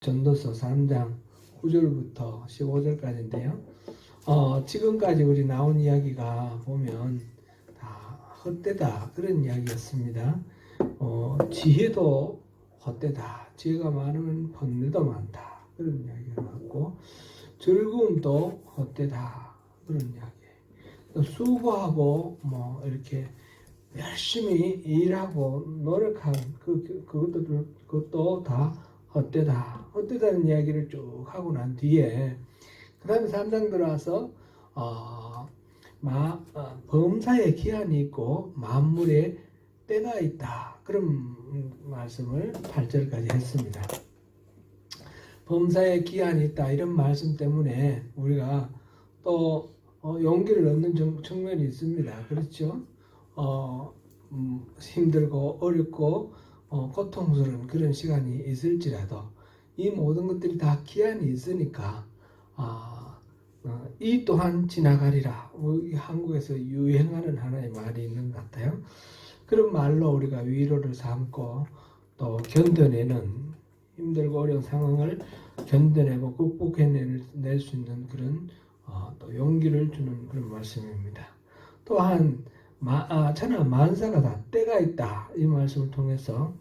전도서 3장 9절부터 15절까지인데요. 지금까지 우리 나온 이야기가 보면 다 헛되다 그런 이야기였습니다. 지혜도 헛되다. 지혜가 많으면 번뇌도 많다. 그런 이야기가 나왔고, 즐거움도 헛되다. 그런 이야기. 수고하고 뭐 이렇게 열심히 일하고 노력한 그것도 다 헛되다. 헛되다는 이야기를 쭉 하고 난 뒤에 그 다음에 3장 들어와서 범사에 기한이 있고 만물에 때가 있다. 그런 말씀을 8절까지 했습니다. 범사에 기한이 있다. 이런 말씀 때문에 우리가 또 용기를 얻는 측면이 있습니다. 그렇죠? 힘들고 어렵고 고통스러운 그런 시간이 있을지라도 이 모든 것들이 다 기한이 있으니까 이 또한 지나가리라. 한국에서 유행하는 하나의 말이 있는 것 같아요. 그런 말로 우리가 위로를 삼고 또 견뎌내는, 힘들고 어려운 상황을 견뎌내고 극복해낼 수 있는 그런 또 용기를 주는 그런 말씀입니다. 또한 천하 만사가 다 때가 있다. 이 말씀을 통해서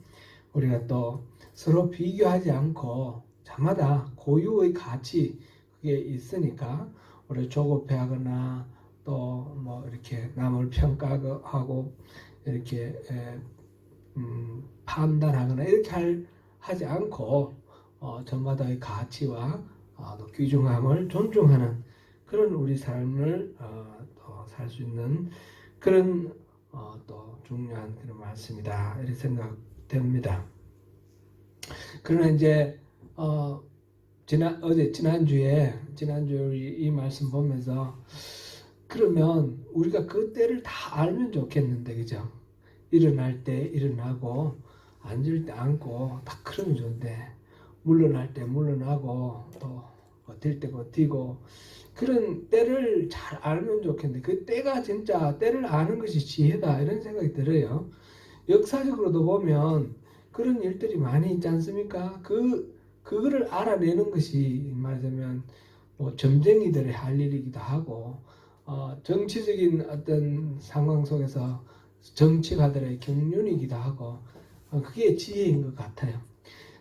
우리가 또 서로 비교하지 않고 자마다 고유의 가치 그게 있으니까 우리 조급해하거나 또 뭐 이렇게 남을 평가하고 이렇게 판단하거나 이렇게 하지 않고 저마다의 가치와 또 귀중함을 존중하는 그런 우리 삶을 살 수 있는 그런 또 중요한 그런 말씀이다 이렇게 생각됩니다. 그러나 이제 지난주에 이 말씀 보면서 그러면 우리가 그 때를 다 알면 좋겠는데, 그죠? 일어날 때 일어나고 앉을 때 앉고 다 그러면 좋은데, 물러날 때 물러나고 또 버틸 때 버티고 그런 때를 잘 알면 좋겠는데, 그 때가 진짜 때를 아는 것이 지혜다 이런 생각이 들어요. 역사적으로도 보면 그런 일들이 많이 있지 않습니까? 그거를 알아내는 것이 말하자면 뭐 점쟁이들의 할 일이기도 하고, 정치적인 어떤 상황 속에서 정치가들의 경륜이기도 하고, 그게 지혜인 것 같아요.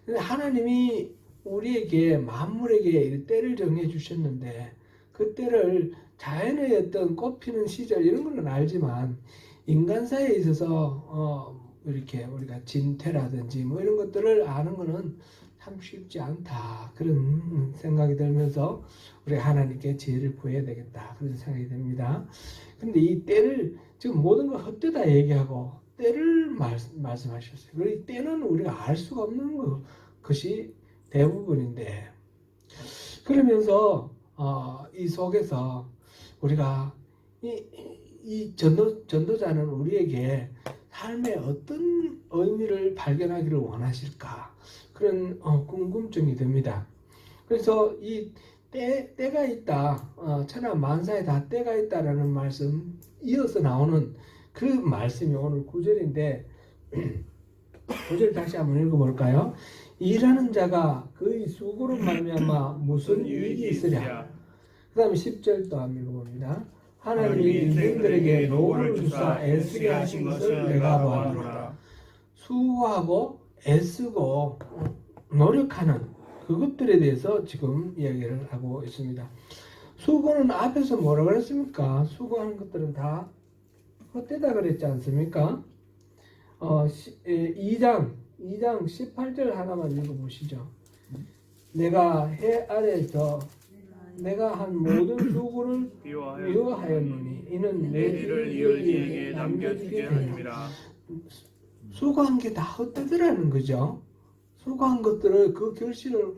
근데 하나님이 우리에게 만물에게 때를 정해 주셨는데 그 때를 자연의 어떤 꽃피는 시절 이런 거는 알지만 인간사에 있어서 이렇게 우리가 진퇴라든지 뭐 이런 것들을 아는 거는 참 쉽지 않다 그런 생각이 들면서 우리 하나님께 지혜를 구해야 되겠다 그런 생각이 듭니다. 그런데 이 때를 지금 모든 걸 헛되다 얘기하고 때를 말씀하셨어요. 그리고 때는 우리가 알 수가 없는 것이 대부분인데, 그러면서 이 속에서 우리가 이 전도자는 우리에게 삶의 어떤 의미를 발견하기를 원하실까 그런 궁금증이 듭니다. 그래서 이 때가 있다, 천하 만사에 다 때가 있다라는 말씀 이어서 나오는 그 말씀이 오늘 9절인데 9절 다시 한번 읽어볼까요? 일하는 자가 그의 수고로 말미암아 무슨 이익이 있으랴. 그 다음에 10절 또 한번 읽어봅니다. 하나님이 인생들에게 노고를 주사 애쓰게 하신 것을 내가 보았노라. 수고하고 애쓰고 노력하는 그것들에 대해서 지금 이야기를 하고 있습니다. 수고는 앞에서 뭐라 그랬습니까? 수고하는 것들은 다 헛되다 그랬지 않습니까? 2장 18절 하나만 읽어보시죠. 내가 해 아래에서 내가 한 모든 수고를 미워하였노니 이는 내 뒤를 이어지에게 남겨지게 하였느니라. 수고한 게 다 헛되더라는 거죠. 수고한 것들을 그 결실을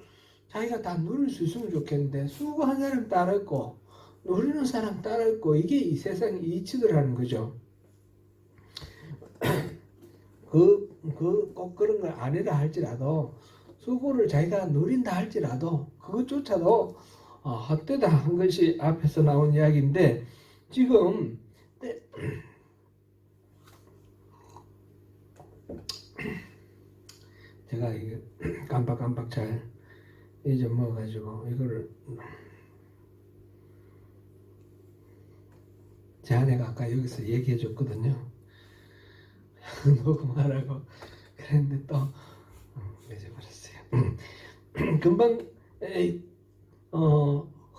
자기가 다 누릴 수 있으면 좋겠는데 수고한 사람 따라 있고 누리는 사람 따라 있고 이게 이 세상의 이치더라는 거죠. 꼭 그런 걸 아니라 할지라도 수고를 자기가 누린다 할지라도 그것조차도 헛되다 한 것이 앞에서 나온 이야기인데, 지금 제가 이게 깜빡깜빡 잘 잊어먹어가지고 이거를 제 아내가 아까 여기서 얘기해 줬거든요. 녹음하라고 그랬는데 또 잊어버렸어요. 금방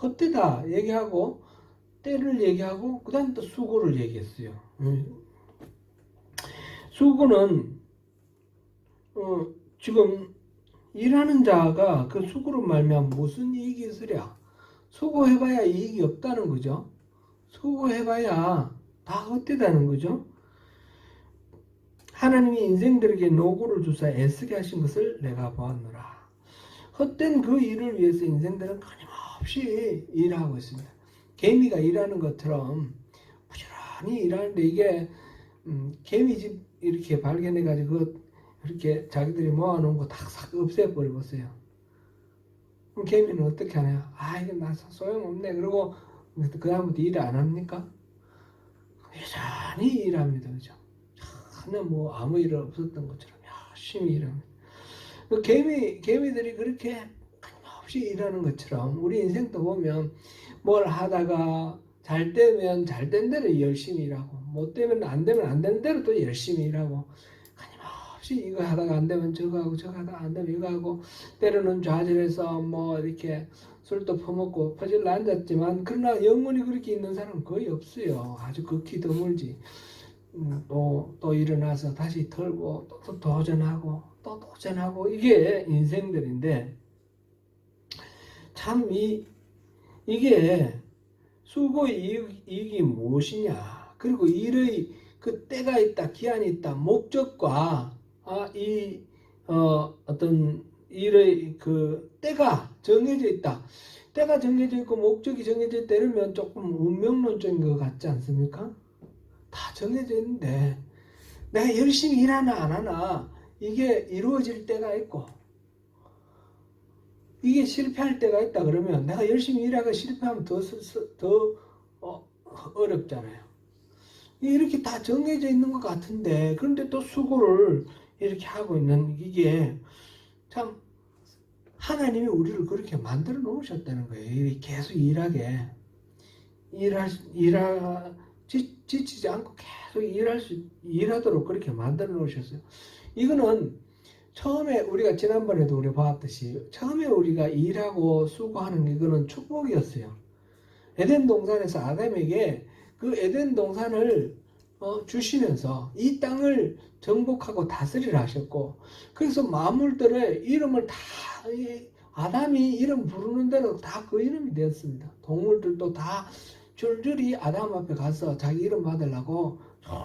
헛되다 얘기하고 때를 얘기하고 그 다음 또 수고를 얘기했어요. 수고는 지금 일하는 자가 그 수고로 말미암아 무슨 이익이 있으랴? 수고해봐야 이익이 없다는 거죠. 수고해봐야 다 헛되다는 거죠. 하나님이 인생들에게 노고를 주사 애쓰게 하신 것을 내가 보았노라. 헛된 그 일을 위해서 인생들은 끊임없이 일하고 있습니다. 개미가 일하는 것처럼 부지런히 일하는데 이게 개미집 이렇게 발견해가지고 이렇게 자기들이 모아놓은 거 다 싹 없애버려보세요. 그럼 개미는 어떻게 하나요? 아 이게 나 소용없네. 그리고 그 다음부터 일을 안 합니까? 여전히 일합니다. 그죠? 전혀 뭐 아무 일 없었던 것처럼 열심히 일합니다. 그 개미들이 그렇게 끊임없이 일하는 것처럼 우리 인생도 보면 뭘 하다가 잘 되면 잘 된 대로 열심히 일하고 못 되면 안 되는 대로 또 열심히 일하고 끊임없이 이거 하다가 안 되면 저거 하고 저거 하다가 안 되면 이거 하고 때로는 좌절해서 뭐 이렇게 술도 퍼먹고 퍼질러 앉았지만 그러나 영원히 그렇게 있는 사람은 거의 없어요. 아주 극히 드물지. 또 일어나서 다시 털고 또 도전하고 또 도전하고 이게 인생들인데 참 이게 수고의 이익이 무엇이냐 그리고 일의 그 때가 있다 기한이 있다 목적과 어떤 일의 그 때가 정해져 있다 때가 정해져 있고 목적이 정해져 있다 이러면 조금 운명론적인 것 같지 않습니까? 다 정해져 있는데 내가 열심히 일하나 안 하나 이게 이루어질 때가 있고 이게 실패할 때가 있다 그러면 내가 열심히 일하고 실패하면 더 어렵잖아요. 이렇게 다 정해져 있는 것 같은데 그런데 또 수고를 이렇게 하고 있는 이게 참 하나님이 우리를 그렇게 만들어 놓으셨다는 거예요. 계속 일하게 지치지 않고 계속 일하도록 그렇게 만들어 놓으셨어요. 이거는 처음에 우리가 지난번에도 우리 봤듯이 처음에 우리가 일하고 수고하는 이거는 축복이었어요. 에덴 동산에서 아담에게 그 에덴 동산을 주시면서 이 땅을 정복하고 다스리라 하셨고 그래서 만물들의 이름을 다 아담이 이름 부르는 대로 다 그 이름이 되었습니다. 동물들도 다 줄줄이 아담 앞에 가서 자기 이름 받으려고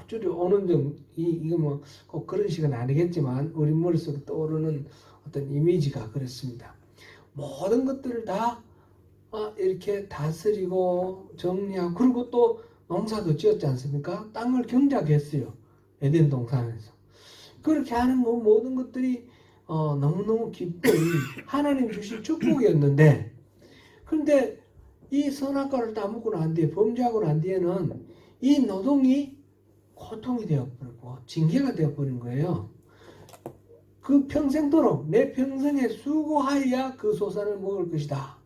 줄줄이 오는 등 이거 뭐 꼭 그런 식은 아니겠지만 우리 머릿속에 떠오르는 어떤 이미지가 그렇습니다. 모든 것들을 다 이렇게 다스리고 정리하고 그리고 또 농사도 지었지 않습니까? 땅을 경작했어요. 에덴 동산에서. 그렇게 하는 모든 것들이 너무너무 기쁜 하나님 주신 축복이었는데 그런데 이 선악과를 따먹고 난 뒤에 범죄하고 난 뒤에는 이 노동이 고통이 되어버리고 징계가 되어버린 거예요. 그 평생도록 내 평생에 수고하여야 그 소산을 먹을 것이다.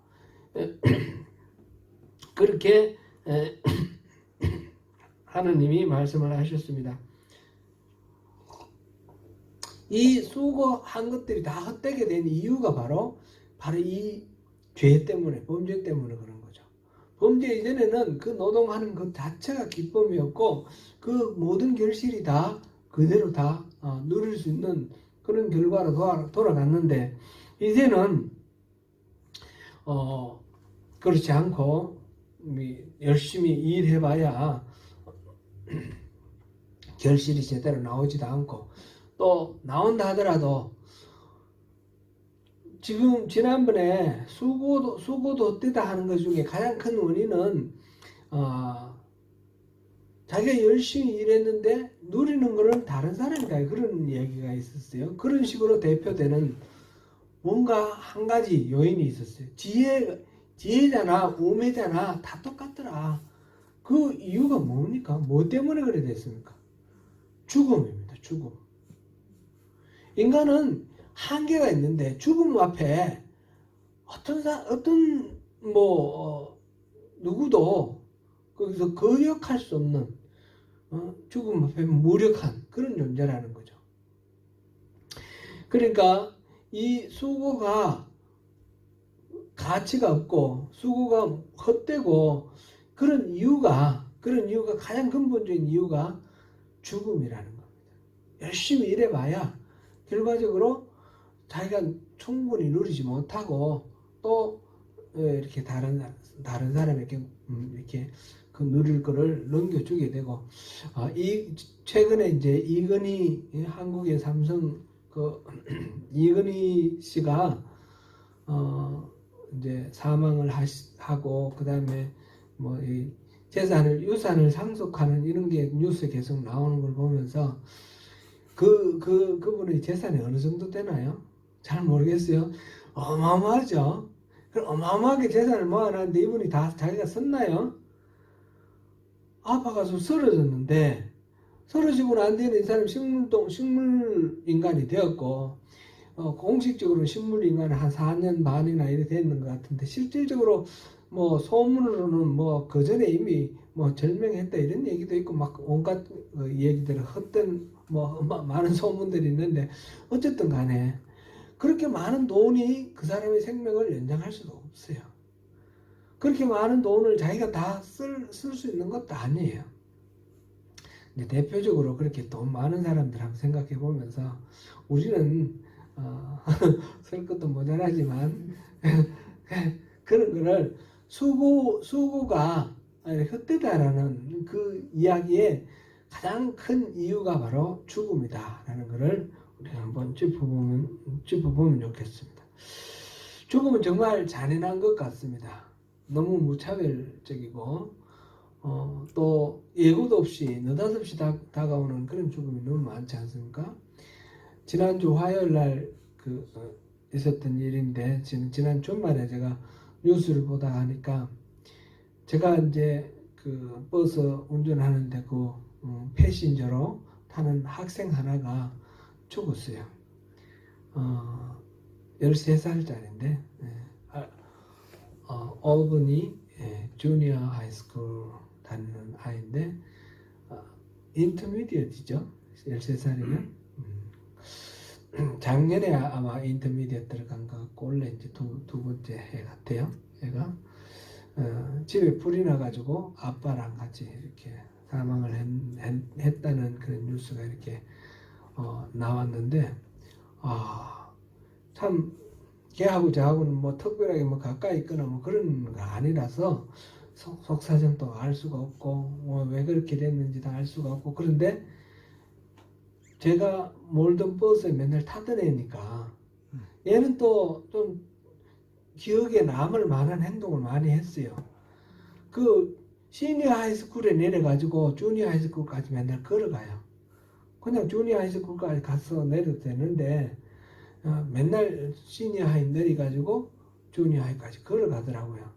그렇게 하느님이 말씀을 하셨습니다. 이 수고한 것들이 다 헛되게 된 이유가 바로 이 죄 때문에 범죄 때문에 그런 거죠. 범죄 이전에는 그 노동하는 것 자체가 기쁨이었고 그 모든 결실이 다 그대로 다 누릴 수 있는 그런 결과로 돌아갔는데 이제는 그렇지 않고 열심히 일해봐야 결실이 제대로 나오지도 않고 또 나온다 하더라도 지금 지난번에 수고도 헛되다 하는 것 중에 가장 큰 원인은 자기가 열심히 일했는데 누리는 거는 다른 사람이다 그런 얘기가 있었어요. 그런 식으로 대표되는 뭔가 한 가지 요인이 있었어요. 지혜자나 우매자나 다 똑같더라. 그 이유가 뭡니까? 뭐 때문에 그래 됐습니까? 죽음입니다. 죽음. 인간은 한계가 있는데 죽음 앞에 어떤 누구도 거기서 거역할 수 없는 죽음 앞에 무력한 그런 존재라는 거죠. 그러니까 이 수고가 가치가 없고 수고가 헛되고 그런 이유가 가장 근본적인 이유가 죽음이라는 겁니다. 열심히 일해봐야 결과적으로 자기가 충분히 누리지 못하고 또 이렇게 다른 사람에게 이렇게 그 누릴 거를 넘겨주게 되고 최근에 이제 이건희 한국의 삼성 그 이건희 씨가 이제 사망을 하고 그다음에 뭐 이 유산을 상속하는 이런 게 뉴스에 계속 나오는 걸 보면서 그분의 재산이 어느 정도 되나요? 잘 모르겠어요. 어마어마하죠. 어마어마하게 재산을 모아놨는데 이분이 다 자기가 썼나요? 아파가지고 쓰러졌는데 쓰러지고 난 뒤에는 이 사람 식물 인간이 되었고 공식적으로 식물 인간은 한 4년 반이나 이래 됐는 것 같은데 실질적으로 뭐 소문으로는 뭐 그 전에 이미 뭐 절명했다 이런 얘기도 있고 막 온갖 얘기들을 헛된 뭐 많은 소문들이 있는데 어쨌든 간에 그렇게 많은 돈이 그 사람의 생명을 연장할 수가 없어요. 그렇게 많은 돈을 자기가 다 쓸 수 있는 것도 아니에요. 대표적으로 그렇게 돈 많은 사람들 한번 생각해 보면서 우리는 쓸 것도 모자라지만 그런 거를 수고가 헛되다라는 그 이야기의 가장 큰 이유가 바로 죽음이다라는 것을 우리가 한번 짚어보면 좋겠습니다. 죽음은 정말 잔인한 것 같습니다. 너무 무차별적이고 또 예고도 없이 느닷없이 다가오는 그런 죽음이 너무 많지 않습니까? 지난주 화요일 날 있었던 일인데 지난 주말에 제가 뉴스를 보다 하니까 제가 이제 그 버스 운전하는데 패신저로 타는 학생 하나가 죽었어요. 13살짜리인데 올버니 주니어 하이스쿨 다니는 아이인데 인터미디엇이죠. 13살이면 작년에 아마 인터미디엇 들어간 것 같고 원래 이제 두 번째 해 같아요. 얘가 집에 불이 나가지고 아빠랑 같이 이렇게 사망을 했다는 그런 뉴스가 이렇게 나왔는데 참 걔하고 저하고는 뭐 특별하게 뭐 가까이 있거나 뭐 그런 거 아니라서 속사정도 알 수가 없고 왜 그렇게 됐는지도 알 수가 없고 그런데 제가 몰던 버스에 맨날 타던 애니까 얘는 또 좀 기억에 남을 만한 행동을 많이 했어요. 그 시니어 하이스쿨에 내려가지고 주니어 하이스쿨까지 맨날 걸어가요. 그냥 주니어 하이스쿨까지 가서 내려도 되는데 맨날 시니어 하이 내려가지고 주니어 하이까지 걸어가더라고요.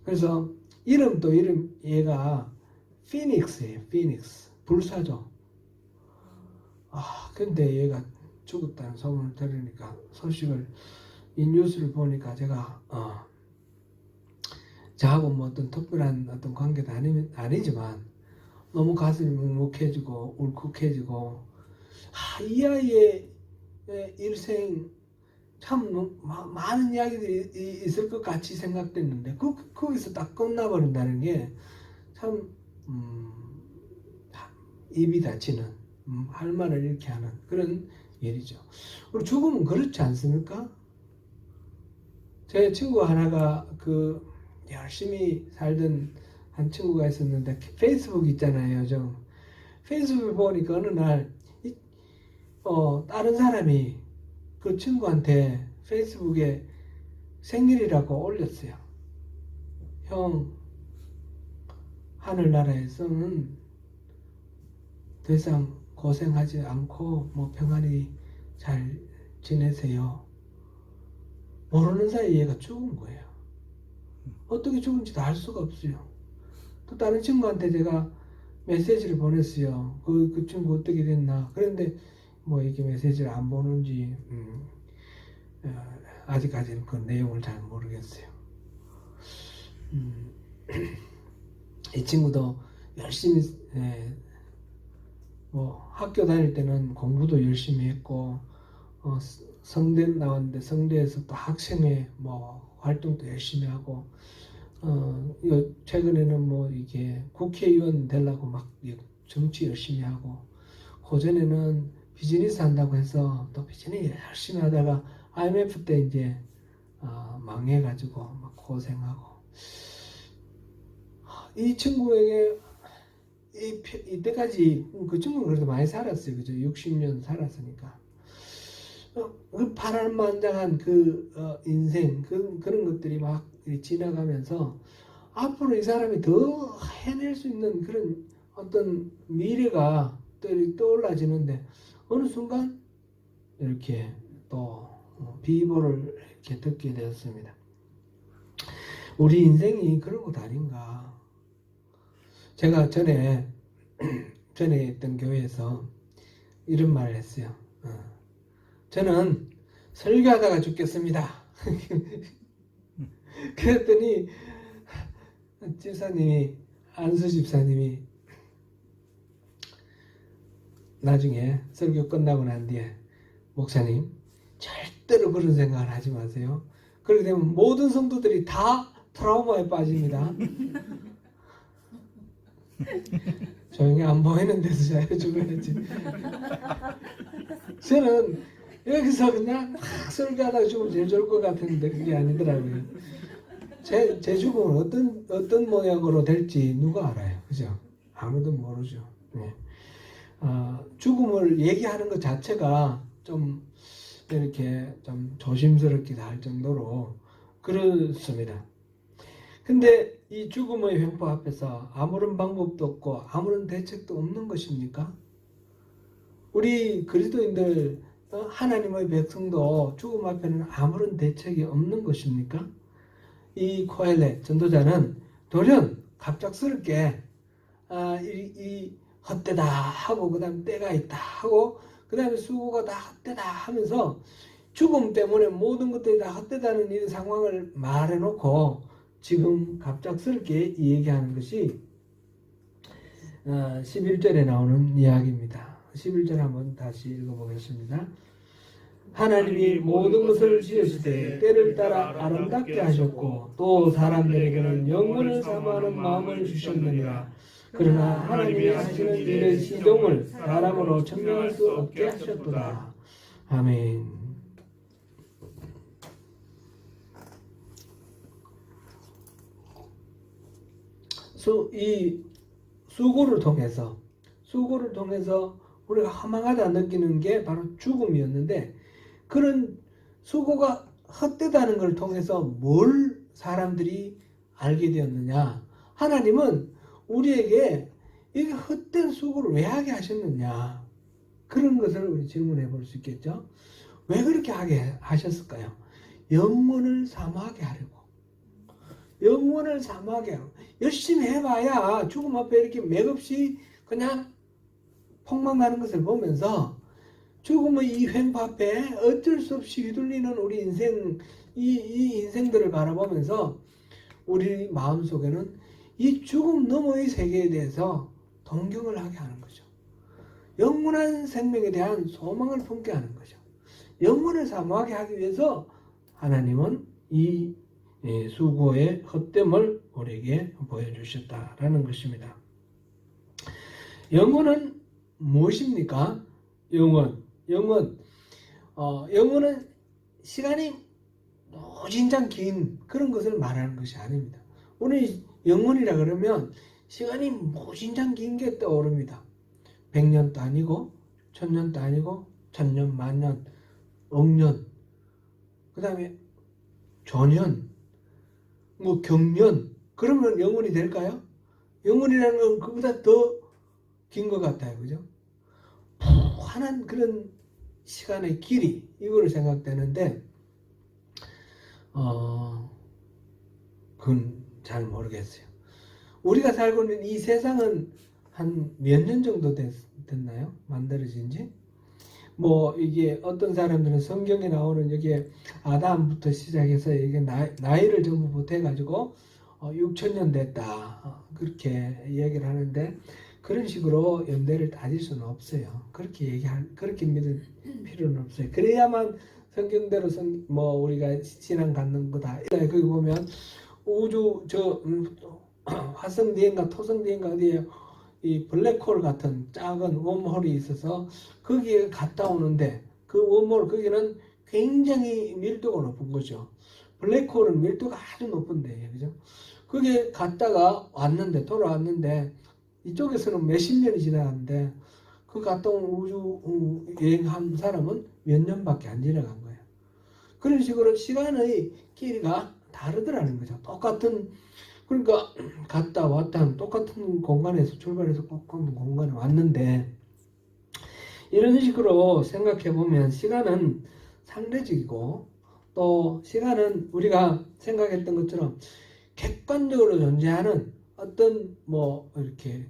그래서 이름 얘가 피닉스예요. 피닉스 불사조. 근데 얘가 죽었다는 소문을 들으니까 소식을 이 뉴스를 보니까 제가 저하고 뭐 어떤 특별한 어떤 관계도 아니지만 너무 가슴이 묵묵해지고 울컥해지고 이 아이의 일생 참 많은 이야기들이 있을 것 같이 생각됐는데 거기서 딱 끝나버린다는 게 참 입이 다치는 할 말을 잃게 하는 그런 일이죠. 그리고 죽음은 그렇지 않습니까? 제 친구 하나가 열심히 살던 한 친구가 있었는데 페이스북 있잖아요. 요즘 페이스북을 보니까 어느 날 다른 사람이 그 친구한테 페이스북에 생일이라고 올렸어요. 형, 하늘나라에서는 더 이상 고생하지 않고 뭐 평안히 잘 지내세요. 모르는 사이에 얘가 죽은 거예요. 어떻게 죽은지도 알 수가 없어요. 또 다른 친구한테 제가 메시지를 보냈어요. 그 친구 어떻게 됐나. 그런데 뭐 이게 메시지를 안 보는지 아직까지는 그 내용을 잘 이 친구도 열심히 뭐 학교 다닐 때는 공부도 열심히 했고 성대 나왔는데 성대에서 또 학생회 뭐 활동도 열심히 하고 최근에는 뭐 이게 국회의원 되려고 막 정치 열심히 하고 그전에는 비즈니스 한다고 해서 또 비즈니스 열심히 하다가 IMF 때 이제 망해가지고 막 고생하고 이 친구에게 이때까지 그 친구는 그래도 많이 살았어요. 그죠? 60년 살았으니까. 그 파란만장한 인생, 그런 것들이 막 지나가면서 앞으로 이 사람이 더 해낼 수 있는 그런 어떤 미래가 떠올라지는데 어느 순간 이렇게 또 비보를 이렇게 듣게 되었습니다. 우리 인생이 그런 것 아닌가. 제가 전에 있던 교회에서 이런 말을 했어요. 저는 설교하다가 죽겠습니다. 그랬더니 집사님이, 안수 집사님이 나중에 설교 끝나고 난 뒤에 목사님 절대로 그런 생각을 하지 마세요. 그렇게 되면 모든 성도들이 다 트라우마에 빠집니다. 조용히 안 보이는 데서 잘해주고야지. 저는 여기서 그냥 막 설교하다가 죽으면 제일 좋을 것 같은데 그게 아니더라고요. 제 죽음은 어떤 모양으로 될지 누가 알아요, 그죠? 아무도 모르죠. 네. 죽음을 얘기하는 것 자체가 좀 이렇게 좀 조심스럽기도 할 정도로 그렇습니다. 근데 이 죽음의 횡포 앞에서 아무런 방법도 없고 아무런 대책도 없는 것입니까? 우리 그리스도인들 하나님의 백성도 죽음 앞에는 아무런 대책이 없는 것입니까? 이 코엘렛 전도자는 돌연 갑작스럽게 이 헛되다 하고 그 다음에 때가 있다 하고 그 다음에 수고가 다 헛되다 하면서 죽음 때문에 모든 것들이 다 헛되다는 이 상황을 말해놓고 지금 갑작스럽게 얘기하는 것이 11절에 나오는 이야기입니다. 11절 한번 다시 읽어보겠습니다. 하나님이 모든 것을 지으시되 때를 따라 아름답게 하셨고 또 사람들에게는 영원을 사모하는 마음을 주셨느니라. 그러나 하나님이 하시는 일의 시동을 사람으로 청량할 수 없게 하셨도다. 아멘. 이 수고를 통해서 우리가 허망하다 느끼는 게 바로 죽음이었는데 그런 수고가 헛되다는 걸 통해서 뭘 사람들이 알게 되었느냐. 하나님은 우리에게 이게 헛된 수고를 왜 하게 하셨느냐. 그런 것을 우리 질문해 볼 수 있겠죠. 왜 그렇게 하게 하셨을까요? 영혼을 사모하게 하려고. 영혼을 사모하게 하고 열심히 해봐야 죽음 앞에 이렇게 맥없이 그냥 폭망하는 것을 보면서 죽음의 이 횡포 앞에 어쩔 수 없이 휘둘리는 우리 인생 이 인생들을 바라보면서 우리 마음속에는 이 죽음 너머의 세계에 대해서 동경을 하게 하는 거죠. 영원한 생명에 대한 소망을 품게 하는 거죠. 영혼을 사모하게 하기 위해서 하나님은 이 수고의 헛됨을 우리에게 보여주셨다라는 것입니다. 영혼은 무엇입니까? 영혼은 시간이 무진장 긴 그런 것을 말하는 것이 아닙니다. 우리 영혼이라 그러면 시간이 무진장 긴 게 떠오릅니다. 100년도 아니고 1000년도 아니고 1000년, 만년, 억년, 그 다음에 조년, 뭐 경년, 그러면 영혼이 될까요? 영혼이라는 건 그보다 더 긴 것 같아요. 그죠? 푹한한 그런 시간의 길이, 이거를 생각되는데, 그건 잘 모르겠어요. 우리가 살고 있는 이 세상은 한 몇 년 정도 됐나요? 만들어진 지? 뭐 이게 어떤 사람들은 성경에 나오는 여기에 아담부터 시작해서 이게 나이를 전부 보태가지고 6천 년 됐다. 그렇게 이야기를 하는데 그런 식으로 연대를 따질 수는 없어요. 그렇게 믿을 필요는 없어요. 그래야만 성경대로 우리가 신앙 갖는 거다. 거기 보면 우주 화성 뒤인가 토성 뒤인가 어디에 이 블랙홀 같은 작은 웜홀이 있어서 거기에 갔다 오는데 그 웜홀 거기는 굉장히 밀도가 높은 거죠. 블랙홀은 밀도가 아주 높은데, 그죠? 거기에 갔다가 돌아왔는데 이쪽에서는 몇십 년이 지나갔는데 그 갔다 온 우주 여행한 사람은 몇 년밖에 안 지나간 거예요. 그런 식으로 시간의 길이가 다르더라는 거죠. 그러니까 갔다 왔다 하는 똑같은 공간에서 출발해서 똑같은 공간에 왔는데 이런 식으로 생각해 보면 시간은 상대적이고 또 시간은 우리가 생각했던 것처럼 객관적으로 존재하는 어떤 이렇게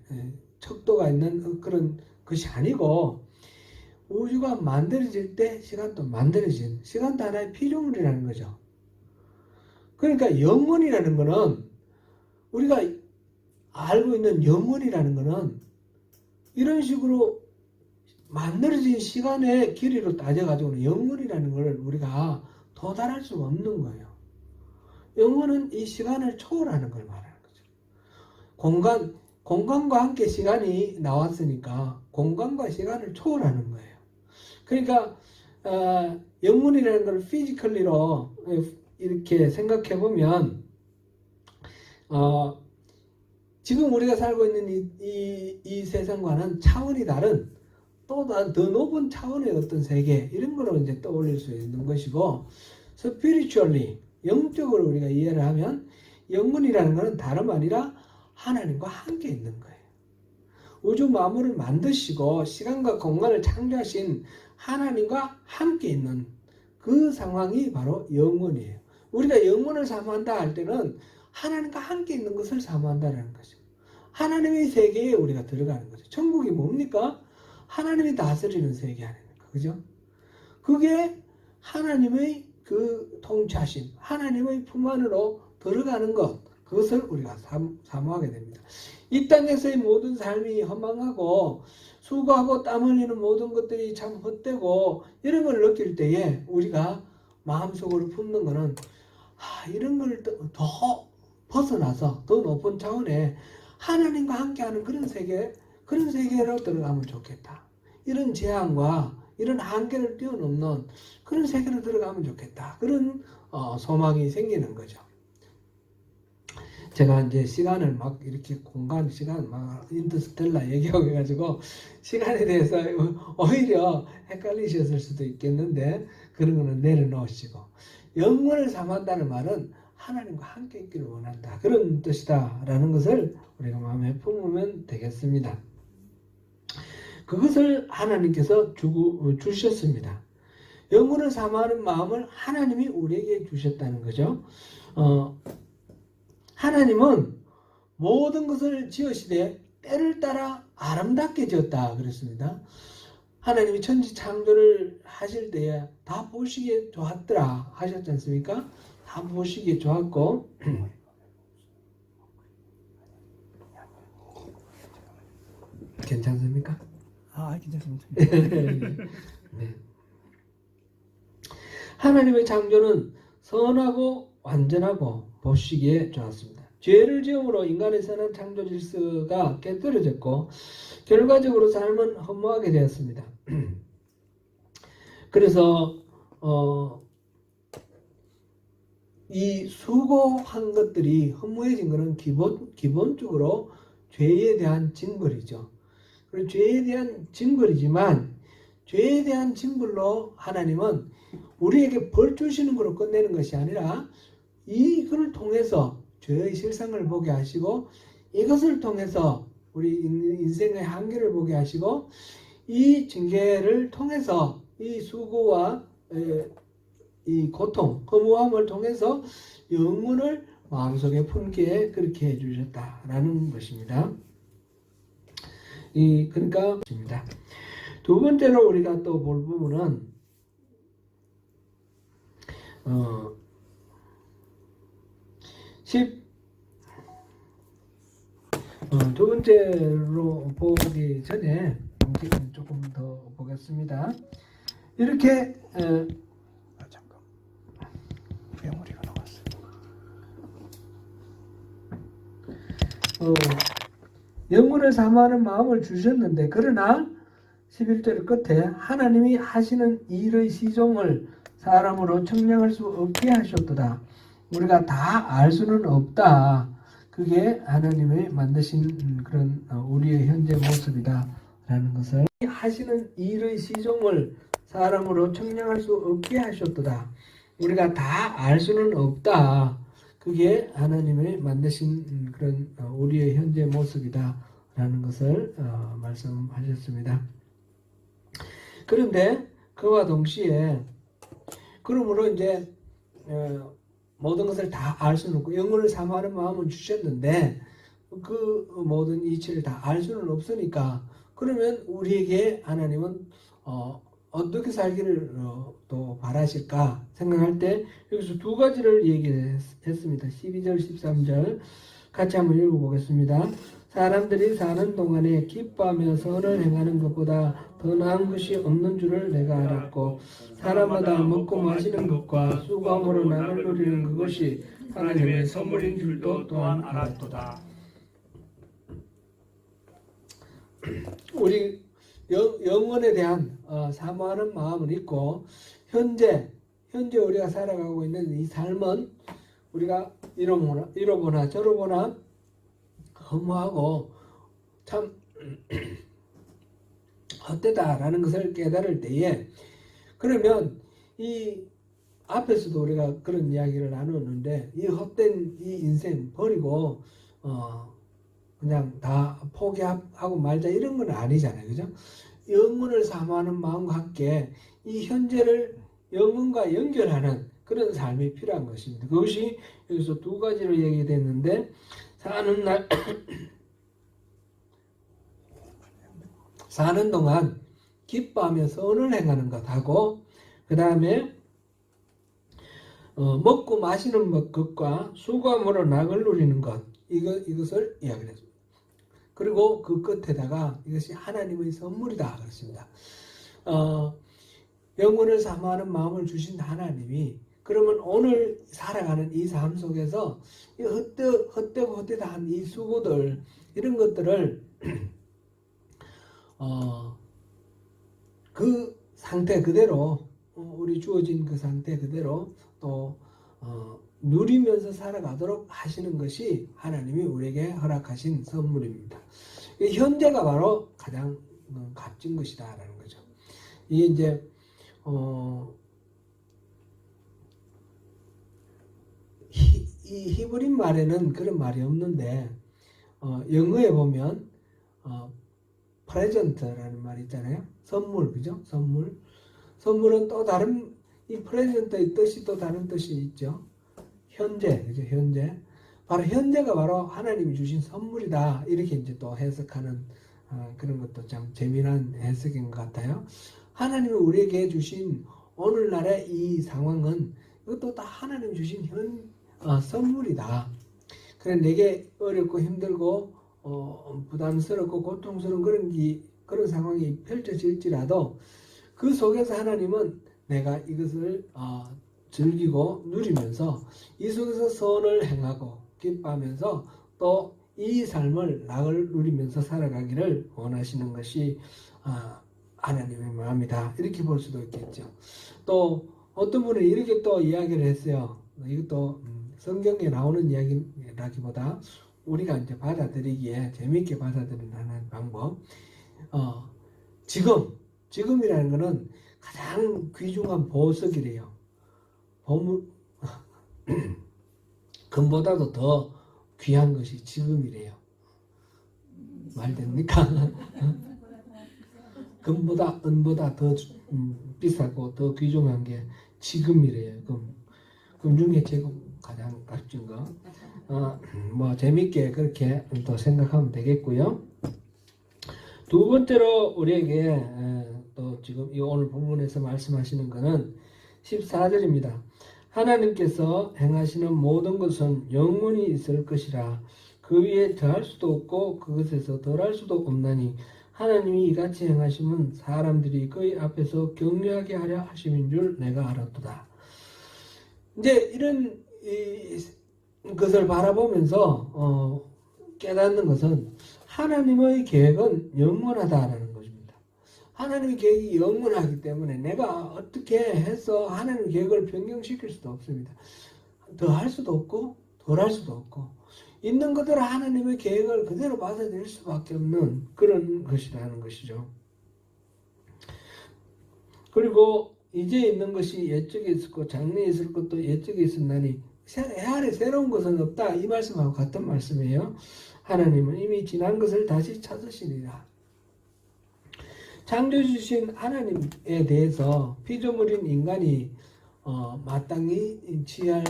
척도가 있는 그런 것이 아니고 우주가 만들어질 때 시간도 하나의 피조물이라는 거죠. 그러니까 영원이라는 거는 우리가 알고 있는 영원이라는 거는 이런 식으로 만들어진 시간의 길이로 따져가지고는 영원이라는 걸 우리가 도달할 수가 없는 거예요. 영원은 이 시간을 초월하는 걸 말하는 거죠. 공간과 함께 시간이 나왔으니까 공간과 시간을 초월하는 거예요. 그러니까 영원이라는 걸 피지컬리로 이렇게 생각해 보면 지금 우리가 살고 있는 이 세상과는 차원이 다른 또 더 높은 차원의 어떤 세계 이런 거로 이제 떠올릴 수 있는 것이고 spiritually 영적으로 우리가 이해를 하면 영혼이라는 것은 다름 아니라 하나님과 함께 있는 거예요. 우주 만물을 만드시고 시간과 공간을 창조하신 하나님과 함께 있는 그 상황이 바로 영혼이에요. 우리가 영혼을 사모한다 할 때는 하나님과 함께 있는 것을 사모한다는 거죠. 하나님의 세계에 우리가 들어가는 거죠. 천국이 뭡니까? 하나님이 다스리는 세계 아닙니까? 그죠? 그게 하나님의 그 통치하심, 하나님의 품 안으로 들어가는 것, 그것을 우리가 사모하게 됩니다. 이 땅에서의 모든 삶이 허망하고 수고하고 땀 흘리는 모든 것들이 참 헛되고 이런 걸 느낄 때에 우리가 마음속으로 품는 거는 이런 걸 더 벗어나서 더 높은 차원의 하나님과 함께하는 그런 세계로 들어가면 좋겠다. 이런 제한과 이런 한계를 뛰어넘는 그런 세계로 들어가면 좋겠다. 그런 소망이 생기는 거죠. 제가 이제 시간을 막 이렇게 시간 막 인터스텔라 얘기하고 해가지고 시간에 대해서 오히려 헷갈리셨을 수도 있겠는데 그런 거는 내려놓으시고 영원을 사모한다는 말은 하나님과 함께 있기를 원한다. 그런 뜻이다 라는 것을 우리가 마음에 품으면 되겠습니다. 그것을 하나님께서 주셨습니다. 영혼을 사모하는 마음을 하나님이 우리에게 주셨다는 거죠. 하나님은 모든 것을 지으시되 때를 따라 아름답게 지었다 그랬습니다. 하나님이 천지 창조를 하실 때에 다 보시기에 좋았더라 하셨지 않습니까? 다 보시기에 좋았고 괜찮습니까? 괜찮습니다. 네. 하나님의 창조는 선하고 완전하고 보시기에 좋았습니다. 죄를 지음으로 인간의 선한 창조 질서가 깨뜨려졌고 결과적으로 삶은 허무하게 되었습니다. 그래서 이 수고한 것들이 허무해진 것은 기본적으로 죄에 대한 징벌이죠. 그리고 죄에 대한 징벌이지만 죄에 대한 징벌로 하나님은 우리에게 벌 주시는 것으로 끝내는 것이 아니라 이걸 통해서 죄의 실상을 보게 하시고 이것을 통해서 우리 인생의 한계를 보게 하시고 이 징계를 통해서 이 수고와 이 고통, 허무함을 통해서 영혼을 마음속에 품게 그렇게 해주셨다라는 것입니다. 그러니까 두 번째로 우리가 또 볼 부분은 10 두 번째로 보기 전에 조금 더 보겠습니다. 이렇게 잠깐 메모리가 나왔어요. 영혼을 사모하는 마음을 주셨는데 그러나 11절 끝에 하나님이 하시는 일의 시종을 사람으로 측량할 수 없게 하셨도다. 우리가 다 알 수는 없다. 그게 하나님의 만드신 그런 우리의 현재 모습이다 라는 것을 하시는 일의 시종을 사람으로 측량할 수 없게 하셨도다. 우리가 다 알 수는 없다. 그게 하나님의 만드신 그런 우리의 현재 모습이다 라는 것을 말씀하셨습니다. 그런데 그와 동시에 그러므로 이제 모든 것을 다 알 수는 없고 영혼을 사모하는 마음은 주셨는데 그 모든 이치를 다 알 수는 없으니까 그러면 우리에게 하나님은 어떻게 살기를 또 바라실까 생각할 때 여기서 두 가지를 얘기했습니다. 12절 13절 같이 한번 읽어보겠습니다. 사람들이 사는 동안에 기뻐하며 선을 행하는 것보다 더 나은 것이 없는 줄을 내가 알았고 사람마다 먹고 마시는 것과 수고함으로 나를 누리는 그것이 하나님의 선물인 줄도 또한 알았도다. 우리 영혼에 대한 사모하는 마음은 있고 현재 우리가 살아가고 있는 이 삶은 우리가 이러보나 저러보나 허무하고 참 헛되다라는 것을 깨달을 때에 그러면 이 앞에서도 우리가 그런 이야기를 나누었는데 이 헛된 이 인생 버리고 그냥 다 포기하고 말자 이런 건 아니잖아요. 그죠? 영혼을 사모하는 마음과 함께 이 현재를 영혼과 연결하는 그런 삶이 필요한 것입니다. 그것이 여기서 두 가지로 얘기됐는데 사는 동안 기뻐하며 선을 행하는 것하고 그 다음에 먹고 마시는 것과 수고함으로 낙을 누리는 것 이것을 이야기를 했습니다. 그리고 그 끝에다가 이것이 하나님의 선물이다 그랬습니다. 영혼을 사모하는 마음을 주신 하나님이 그러면 오늘 살아가는 이 삶 속에서 이 헛되고 헛되다한 이 수고들 이런 것들을 그 상태 그대로 우리 주어진 그 상태 그대로 또 누리면서 살아가도록 하시는 것이 하나님이 우리에게 허락하신 선물입니다. 현재가 바로 가장 값진 것이다라는 거죠. 이게 이제 이 히브리 말에는 그런 말이 없는데 영어에 보면 프레젠트라는 말이 있잖아요. 선물, 그죠? 선물은 또 다른 이 프레젠트의 뜻이 또 다른 뜻이 있죠. 현재, 그죠? 현재. 바로 현재가 바로 하나님이 주신 선물이다. 이렇게 이제 또 해석하는 그런 것도 참 재미난 해석인 것 같아요. 하나님이 우리에게 주신 오늘날의 이 상황은 이것도 다 하나님이 주신 선물이다. 그래 내게 어렵고 힘들고 부담스럽고 고통스러운 그런 상황이 펼쳐질지라도 그 속에서 하나님은 내가 이것을 즐기고 누리면서 이 속에서 선을 행하고 기뻐하면서 또 이 삶을 낙을 누리면서 살아가기를 원하시는 것이 하나님의 마음이다. 이렇게 볼 수도 있겠죠. 또 어떤 분은 이렇게 또 이야기를 했어요. 이것도 성경에 나오는 이야기라기보다 우리가 이제 받아들이기에 재미있게 받아들이는 방법. 지금이라는 것은 가장 귀중한 보석이래요. 금보다도 더 귀한 것이 지금이래요. 말 됩니까? 금보다 은보다 더 비싸고 더 귀중한 게 지금이래요. 금 중에 지금 가장 값진 거. 뭐 재밌게 그렇게 또 생각하면 되겠고요. 두 번째로 우리에게 또 지금 이 오늘 본문에서 말씀하시는 것은 14절입니다. 하나님께서 행하시는 모든 것은 영원히 있을 것이라 그 위에 더할 수도 없고 그것에서 덜할 수도 없나니 하나님이 이같이 행하심은 사람들이 그의 앞에서 경외하게 하려 하심인 줄 내가 알았도다. 이제 이런 것을 바라보면서 깨닫는 것은 하나님의 계획은 영원하다라는 것입니다. 하나님의 계획이 영원하기 때문에 내가 어떻게 해서 하나님의 계획을 변경시킬 수도 없습니다. 더 할 수도 없고 덜 할 수도 없고 있는 그대로 하나님의 계획을 그대로 받아들일 수밖에 없는 그런 것이라는 것이죠. 그리고 이제 있는 것이 옛적에 있었고 장래에 있을 것도 옛적에 있었나니 해 아래 새로운 것은 없다. 이 말씀하고 같은 말씀이에요. 하나님은 이미 지난 것을 다시 찾으시리라. 창조주신 하나님에 대해서 피조물인 인간이 마땅히 취할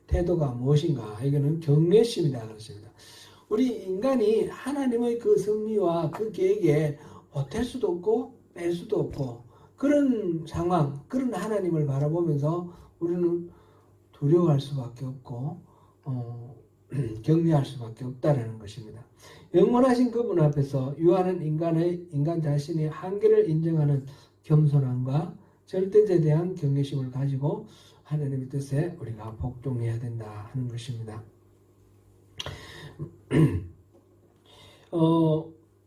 태도가 무엇인가? 이거는 경외심이다 그랬습니다. 우리 인간이 하나님의 그 섭리와 그 계획에 보탤 수도 없고 뺄 수도 없고 그런 상황, 그런 하나님을 바라보면서 우리는 두려워할 수밖에 없고 경외할 수밖에 없다라는 것입니다. 영원하신 그분 앞에서 유하는 인간 자신의 한계를 인정하는 겸손함과 절대에 대한 경외심을 가지고 하나님의 뜻에 우리가 복종해야 된다 하는 것입니다.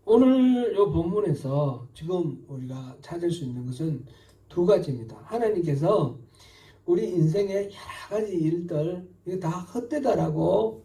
오늘 이 본문에서 지금 우리가 찾을 수 있는 것은 두 가지입니다. 하나님께서 우리 인생의 여러 가지 일들 이거 다 헛되다라고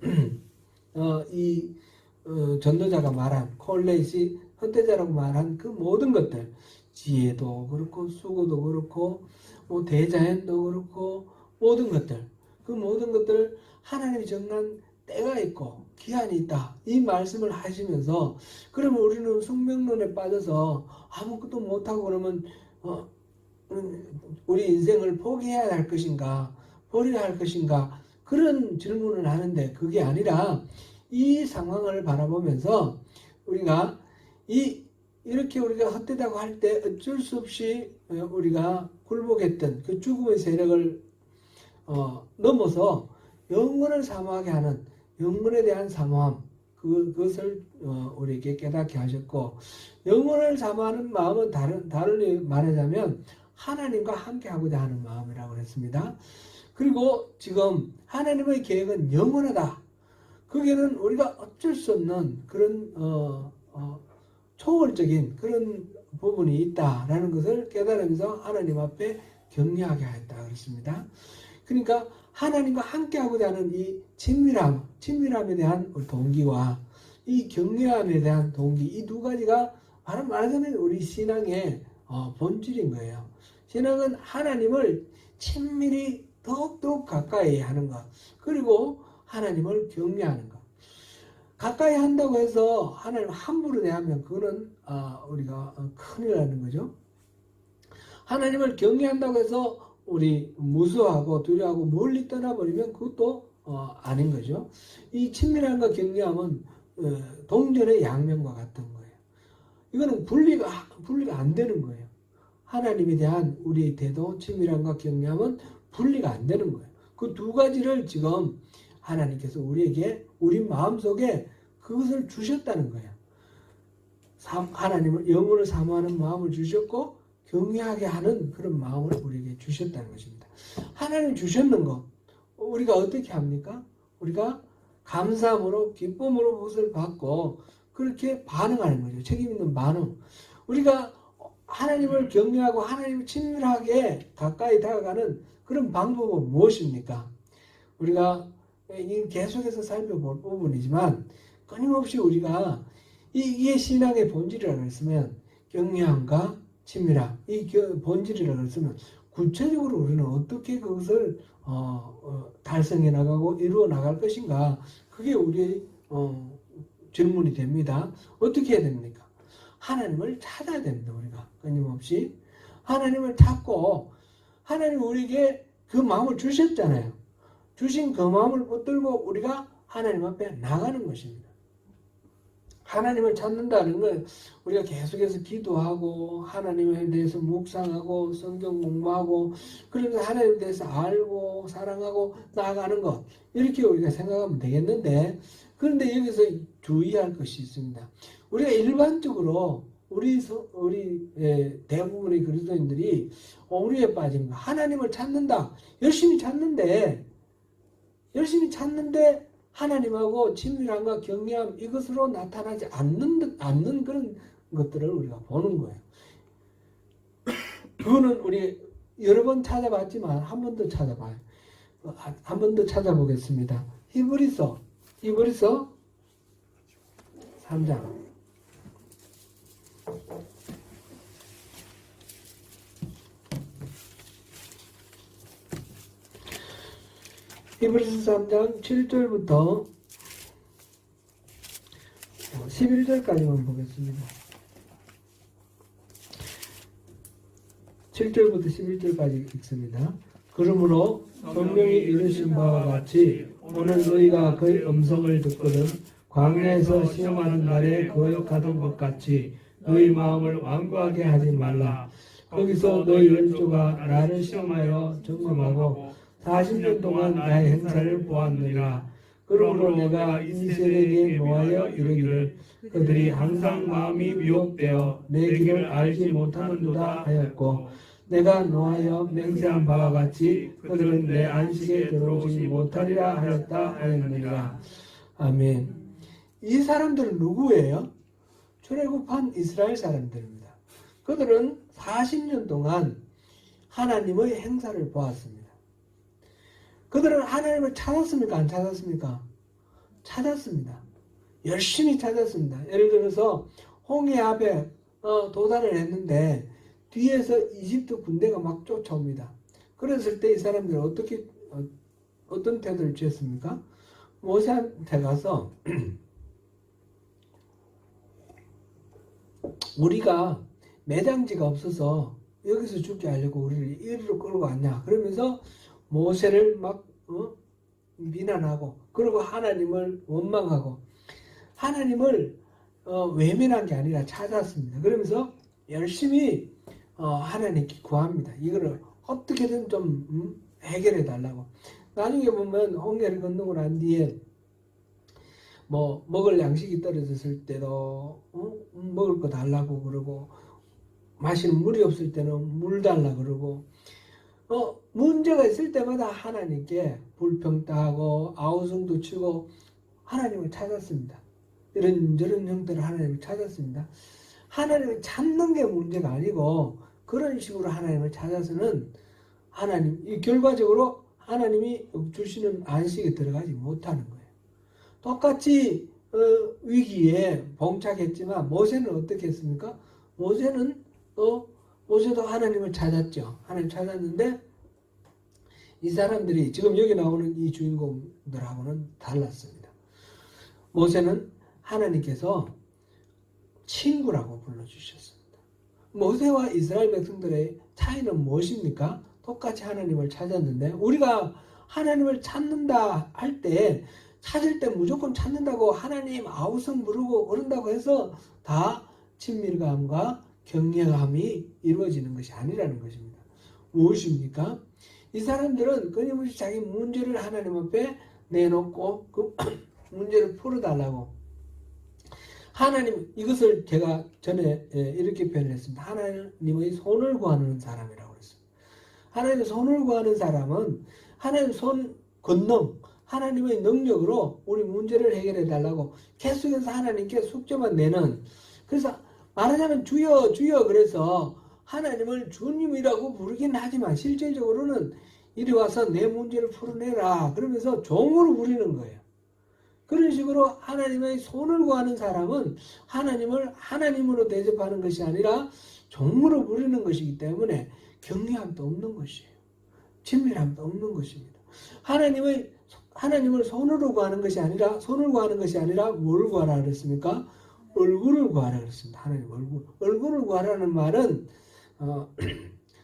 전도자가 말한 콜렛이 헛되다라고 말한 그 모든 것들 지혜도 그렇고 수고도 그렇고 뭐 대자연도 그렇고 모든 것들 그 모든 것들 하나님이 정한 때가 있고 기한이 있다 이 말씀을 하시면서 그러면 우리는 숙명론에 빠져서 아무것도 못하고 그러면 우리 인생을 포기해야 할 것인가 버려야 할 것인가 그런 질문을 하는데 그게 아니라 이 상황을 바라보면서 우리가 이렇게 우리가 헛되다고 할 때 어쩔 수 없이 우리가 굴복했던 그 죽음의 세력을 넘어서 영원을 사모하게 하는 영원에 대한 사모함 그것을 우리에게 깨닫게 하셨고 영원을 사모하는 마음은 다르게 말하자면 하나님과 함께 하고자 하는 마음이라고 했습니다. 그리고 지금 하나님의 계획은 영원하다. 그게는 우리가 어쩔 수 없는 그런 초월적인 그런 부분이 있다라는 것을 깨달으면서 하나님 앞에 경외하게 하였다 그랬습니다. 그러니까 하나님과 함께하고자 하는 이 친밀함에 대한 동기와 이 경외함에 대한 동기 이 두 가지가 바로 말하자면 우리 신앙의 본질인 거예요. 신앙은 하나님을 친밀히 더욱더욱 가까이 하는 것 그리고 하나님을 경외하는 것 가까이 한다고 해서 하나님 함부로 대하면 그거는 우리가 큰일 나는 거죠. 하나님을 경외한다고 해서 우리 무수하고 두려워하고 멀리 떠나버리면 그것도 아닌 거죠. 이 친밀함과 경외함은 동전의 양면과 같은 거예요. 이거는 분리가 안 되는 거예요. 하나님에 대한 우리의 태도, 친밀함과 경외함은 분리가 안 되는 거예요. 그 두 가지를 지금 하나님께서 우리에게 우리 마음속에 그것을 주셨다는 거예요. 하나님을 영혼을 사모하는 마음을 주셨고 경외하게 하는 그런 마음을 우리에게 주셨다는 것입니다. 하나님 주셨는 것 우리가 어떻게 합니까? 우리가 감사함으로 기쁨으로 그것을 받고 그렇게 반응하는 거죠. 책임 있는 반응. 우리가 하나님을 경외하고 하나님을 친밀하게 가까이 다가가는 그런 방법은 무엇입니까? 우리가 계속해서 살펴볼 부분이지만 끊임없이 우리가 이게 신앙의 본질이라고 했으면 경외함과 친밀함 이 본질이라고 했으면 구체적으로 우리는 어떻게 그것을 달성해 나가고 이루어 나갈 것인가 그게 우리의 질문이 됩니다. 어떻게 해야 됩니까? 하나님을 찾아야 됩니다. 우리가 끊임없이 하나님을 찾고 하나님 우리에게 그 마음을 주셨잖아요. 주신 그 마음을 붙들고 우리가 하나님 앞에 나가는 것입니다. 하나님을 찾는다는 건 우리가 계속해서 기도하고 하나님에 대해서 묵상하고 성경 공부하고 그러면서 하나님에 대해서 알고 사랑하고 나아가는 것 이렇게 우리가 생각하면 되겠는데 그런데 여기서 주의할 것이 있습니다. 우리가 일반적으로 우리 대부분의 그리스도인들이 오류에 빠지는 거 하나님을 찾는다 열심히 찾는데 하나님하고 친밀함과 경외함 이것으로 나타나지 않는 그런 것들을 우리가 보는 거예요. 그거는 우리 여러 번 찾아봤지만 한 번 더 찾아봐요. 한 번 더 찾아보겠습니다. 히브리서 3장 히브리서 3장 7절부터 11절까지만 보겠습니다. 7절부터 11절까지 읽습니다. 그러므로 성령이 이르신 바와 같이 오늘 너희가 그의 음성을 듣거든 광야에서 시험하는 날에 거역하던 것 같이 너희 마음을 완고하게 하지 말라. 거기서 너희 열조가 나를 시험하여 점검하고 40년 동안 나의 행사를 보았느니라. 그러므로 내가 이스라엘에게 노하여 이르기를 그들이 항상 마음이 미혹되어 내 길을 알지 못하는도다 하였고 내가 노하여 맹세한 바와 같이 그들은 내 안식에 들어오지 못하리라 하였다 하였느니라. 아멘. 이 사람들은 누구예요? 출애굽한 이스라엘 사람들입니다. 그들은 40년 동안 하나님의 행사를 보았습니다. 그들은 하나님을 찾았습니까? 안 찾았습니까? 찾았습니다. 열심히 찾았습니다. 예를 들어서 홍해 앞에 도달을 했는데 뒤에서 이집트 군대가 막 쫓아옵니다. 그랬을 때 이 사람들은 어떤 태도를 취했습니까? 모세한테 가서 우리가 매장지가 없어서 여기서 죽게 하려고 우리를 이리로 끌고 왔냐 그러면서 모세를 막 비난하고 그리고 하나님을 원망하고 하나님을 외면한 게 아니라 찾았습니다. 그러면서 열심히 하나님께 구합니다. 이거를 어떻게든 좀 해결해 달라고. 나중에 보면 홍해를 건너고 난 뒤에 뭐 먹을 양식이 떨어졌을 때도 먹을 거 달라고 그러고 마시는 물이 없을 때는 물 달라 그러고 문제가 있을 때마다 하나님께 불평하고 아우성도 치고 하나님을 찾았습니다. 이런저런 형태로 하나님을 찾았습니다. 하나님을 찾는 게 문제가 아니고 그런 식으로 하나님을 찾아서는 결과적으로 하나님이 주시는 안식에 들어가지 못하는 거예요. 똑같이 위기에 봉착했지만 모세는 어떻게 했습니까? 모세도 하나님을 찾았죠. 하나님 찾았는데 이 사람들이 지금 여기 나오는 이 주인공들하고는 달랐습니다. 모세는 하나님께서 친구라고 불러주셨습니다. 모세와 이스라엘 백성들의 차이는 무엇입니까? 똑같이 하나님을 찾았는데 우리가 하나님을 찾는다 할 때 찾을 때 무조건 찾는다고 하나님 아우성 부르고 그런다고 해서 다 친밀감과 경외감이 이루어지는 것이 아니라는 것입니다. 무엇입니까? 이 사람들은 끊임없이 자기 문제를 하나님 앞에 내놓고 그 문제를 풀어달라고 하나님 이것을 제가 전에 이렇게 표현했습니다. 하나님의 손을 구하는 사람이라고 했습니다. 하나님의 손을 구하는 사람은 하나님의 손 권능 하나님의 능력으로 우리 문제를 해결해 달라고 계속해서 하나님께 숙제만 내는 그래서 말하자면 주여 주여 그래서 하나님을 주님이라고 부르긴 하지만 실질적으로는 이리 와서 내 문제를 풀어내라 그러면서 종으로 부리는 거예요. 그런 식으로 하나님의 손을 구하는 사람은 하나님을 하나님으로 대접하는 것이 아니라 종으로 부리는 것이기 때문에 경외함도 없는 것이에요. 친밀함도 없는 것입니다. 하나님을 손으로 구하는 것이 아니라 뭘 구하라 그랬습니까? 얼굴을 구하라 그랬습니다. 하나님 얼굴을 구하라는 말은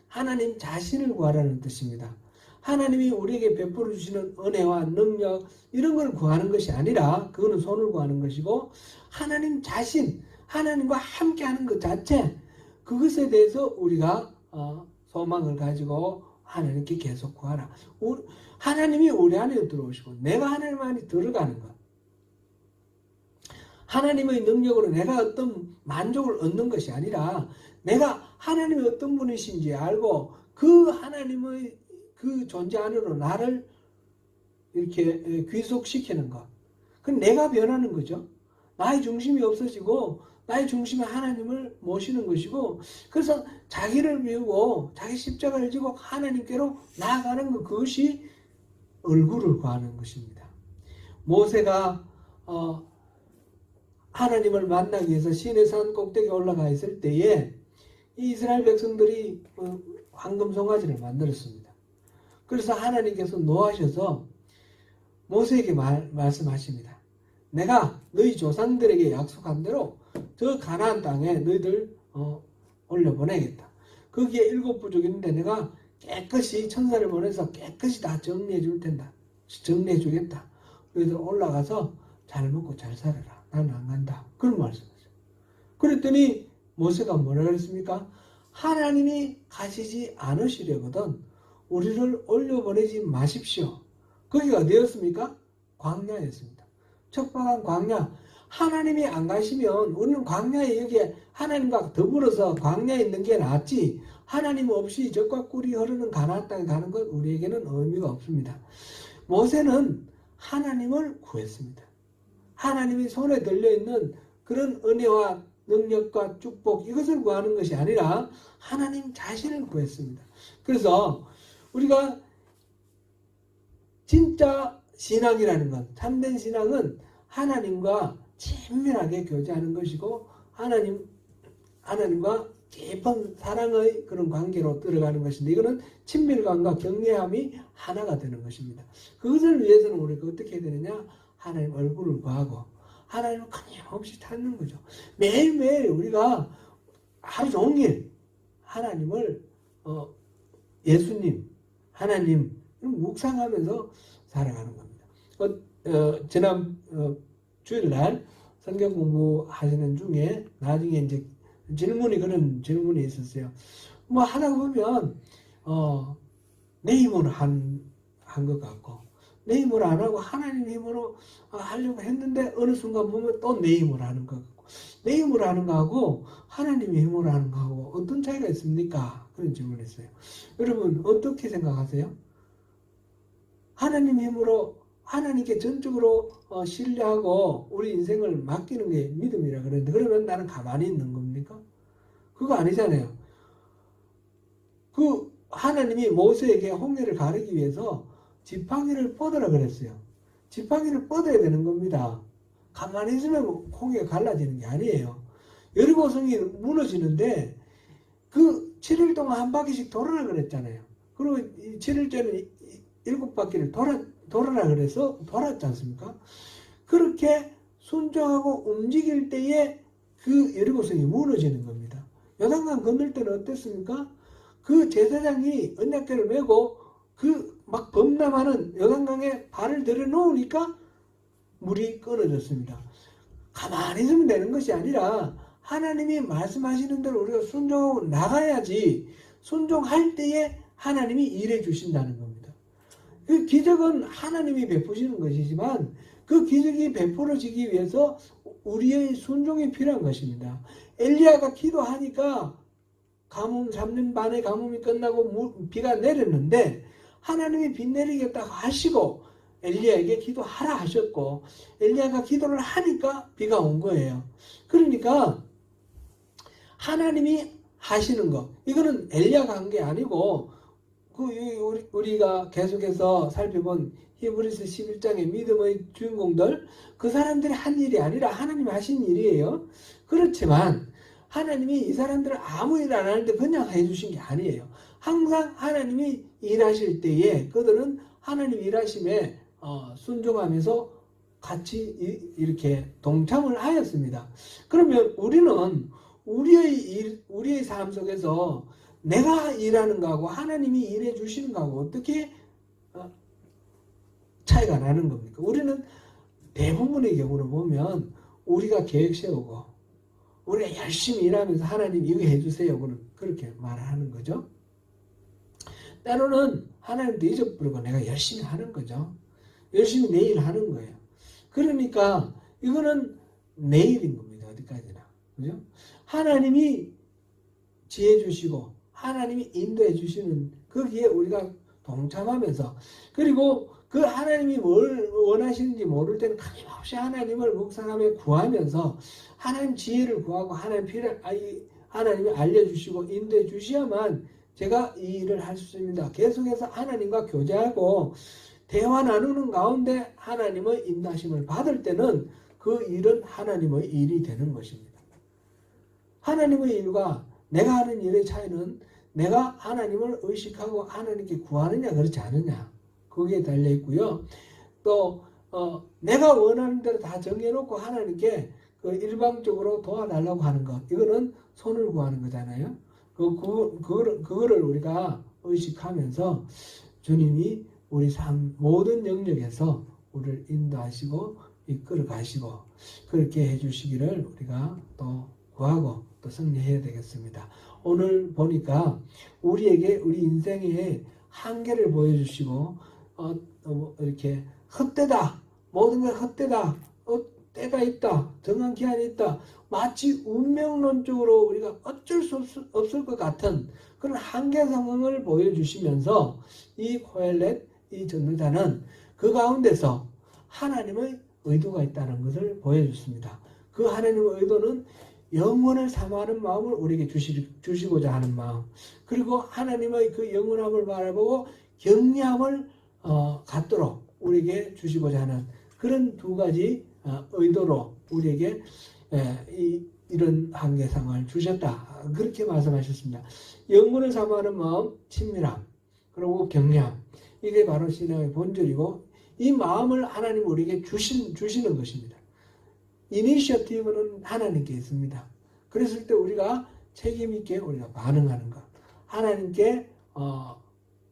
하나님 자신을 구하라는 뜻입니다. 하나님이 우리에게 베풀어 주시는 은혜와 능력 이런 걸 구하는 것이 아니라 그거는 손을 구하는 것이고 하나님 자신 하나님과 함께하는 것 자체 그것에 대해서 우리가 소망을 가지고 하나님께 계속 구하라. 하나님이 우리 안에 들어오시고 내가 하나님 안에 들어가는 것. 하나님의 능력으로 내가 어떤 만족을 얻는 것이 아니라 내가 하나님이 어떤 분이신지 알고 그 하나님의 그 존재 안으로 나를 이렇게 귀속시키는 것. 그럼 내가 변하는 거죠. 나의 중심이 없어지고 나의 중심에 하나님을 모시는 것이고 그래서 자기를 비우고 자기 십자가를 지고 하나님께로 나아가는 것 그것이 얼굴을 구하는 것입니다. 모세가 하나님을 만나기 위해서 시내산 꼭대기에 올라가 있을 때에 이 이스라엘 백성들이 황금 송아지를 만들었습니다. 그래서 하나님께서 노하셔서 모세에게 말씀하십니다. 내가 너희 조상들에게 약속한 대로 저 가나안 땅에 너희들 올려보내겠다. 거기에 7 부족이 있는데 내가 깨끗이 천사를 보내서 깨끗이 다 정리해 줄 텐다. 정리해 주겠다. 너희들 올라가서 잘 먹고 잘 살아라. 나는 안 간다. 그런 말씀이죠. 그랬더니 모세가 뭐라 그랬습니까? 하나님이 가시지 않으시려거든 우리를 올려보내지 마십시오. 거기가 어디였습니까? 광야였습니다. 척박한 광야. 하나님이 안 가시면 우리는 광야에 여기에 하나님과 더불어서 광야에 있는 게 낫지 하나님 없이 적과 꿀이 흐르는 가나안 땅에 가는 것 우리에게는 의미가 없습니다. 모세는 하나님을 구했습니다. 하나님이 손에 들려있는 그런 은혜와 능력과 축복 이것을 구하는 것이 아니라 하나님 자신을 구했습니다. 그래서 우리가 진짜 신앙이라는 것, 참된 신앙은 하나님과 친밀하게 교제하는 것이고 하나님과 깊은 사랑의 그런 관계로 들어가는 것인데 이거는 친밀감과 경외함이 하나가 되는 것입니다. 그것을 위해서는 우리가 어떻게 해야 되느냐? 하나님 얼굴을 구하고 하나님을 끊임없이 찾는 거죠. 매일매일 우리가 하루 종일 하나님을 예수님, 하나님 묵상하면서 살아가는 겁니다. 지난 주일날 성경 공부하시는 중에 나중에 이제 그런 질문이 있었어요. 뭐 하다 보면 내 힘으로 한 것 같고 내 힘으로 안 하고 하나님 힘으로 하려고 했는데 어느 순간 보면 또 내 힘으로 하는 것 같고 내 힘으로 하는 거하고 하나님의 힘으로 하는 거하고 어떤 차이가 있습니까? 그런 질문을 했어요. 여러분 어떻게 생각하세요? 하나님 힘으로 하나님께 전적으로 신뢰하고 우리 인생을 맡기는 게 믿음이라 그랬는데 그러면 나는 가만히 있는 겁니까? 그거 아니잖아요. 그 하나님이 모세에게 홍해를 가르기 위해서 지팡이를 뻗으라 그랬어요. 지팡이를 뻗어야 되는 겁니다. 가만히 있으면 홍해가 갈라지는 게 아니에요. 여리고성이 무너지는데 그 7일 동안 한 바퀴씩 돌아라 그랬잖아요. 그리고 7일째는 7바퀴를 돌아라 그래서 돌았지 않습니까? 그렇게 순종하고 움직일 때에 그 여리고성이 무너지는 겁니다. 요단강 건널 때는 어땠습니까? 그 제사장이 언약궤를 메고 그 막 범람하는 요단강에 발을 들여놓으니까 물이 끊어졌습니다. 가만히 있으면 되는 것이 아니라 하나님이 말씀하시는 대로 우리가 순종하고 나가야지 순종할 때에 하나님이 일해 주신다는 겁니다. 그 기적은 하나님이 베푸시는 것이지만 그 기적이 베풀어지기 위해서 우리의 순종이 필요한 것입니다. 엘리야가 기도하니까 가뭄 3년 반의 가뭄이 끝나고 비가 내렸는데 하나님이 비 내리겠다고 하시고 엘리야에게 기도하라 하셨고 엘리야가 기도를 하니까 비가 온 거예요. 그러니까 하나님이 하시는 거 이거는 엘리야가 한 게 아니고 우리가 계속해서 살펴본 히브리서 11장의 믿음의 주인공들 그 사람들이 한 일이 아니라 하나님이 하신 일이에요. 그렇지만 하나님이 이 사람들을 아무 일 안 하는데 그냥 해주신 게 아니에요. 항상 하나님이 일하실 때에 그들은 하나님 일하심에 순종하면서 같이 이렇게 동참을 하였습니다. 그러면 우리는 우리의 삶 속에서 내가 일하는 거하고 하나님이 일해 주시는 거하고 어떻게 차이가 나는 겁니까? 우리는 대부분의 경우를 보면 우리가 계획 세우고 우리가 열심히 일하면서 하나님 이거 해주세요. 그렇게 말하는 거죠. 때로는 하나님도 잊어버리고 내가 열심히 하는 거죠. 열심히 내일 하는 거예요. 그러니까 이거는 내일인 겁니다. 어디까지나. 그죠? 하나님이 지혜 주시고 하나님이 인도해 주시는 거기에 우리가 동참하면서 그리고 그 하나님이 뭘 원하시는지 모를 때는 끊임없이 하나님을 묵상하며 구하면서 하나님 지혜를 구하고 하나님이 알려주시고 인도해 주셔야만 제가 이 일을 할 수 있습니다. 계속해서 하나님과 교제하고 대화 나누는 가운데 하나님의 인도하심을 받을 때는 그 일은 하나님의 일이 되는 것입니다. 하나님의 일과 내가 하는 일의 차이는 내가 하나님을 의식하고 하나님께 구하느냐 그렇지 않느냐 거기에 달려 있고요. 또 내가 원하는 대로 다 정해놓고 하나님께 그 일방적으로 도와달라고 하는 것 이거는 손을 구하는 거잖아요. 그거를 우리가 의식하면서 주님이 우리 삶 모든 영역에서 우리를 인도하시고 이끌어 가시고 그렇게 해주시기를 우리가 또 구하고 또 승리해야 되겠습니다. 오늘 보니까 우리에게 우리 인생의 한계를 보여주시고 이렇게 헛되다 모든 게 헛되다 때가 있다 정한 기한이 있다 마치 운명론적으로 우리가 어쩔 수 없을 것 같은 그런 한계 상황을 보여주시면서 이 코엘렛 이 전도자는 그 가운데서 하나님의 의도가 있다는 것을 보여줬습니다. 그 하나님의 의도는 영원을 사모하는 마음을 우리에게 주시고자 하는 마음 그리고 하나님의 그 영원함을 바라보고 경외함을 갖도록 우리에게 주시고자 하는 그런 두 가지 의도로 우리에게 이런 한계상을 주셨다. 그렇게 말씀하셨습니다. 영혼을 사모하는 마음, 친밀함, 그리고 경외함. 이게 바로 신앙의 본질이고 이 마음을 하나님 우리에게 주시는 것입니다. 이니셔티브는 하나님께 있습니다. 그랬을 때 우리가 책임 있게 우리가 반응하는 것. 하나님께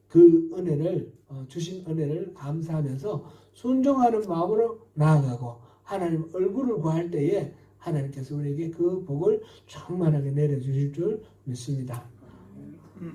그 은혜를 주신 은혜를 감사하면서 순종하는 마음으로 나아가고 하나님 얼굴을 구할 때에 하나님께서 우리에게 그 복을 충만하게 내려주실 줄 믿습니다.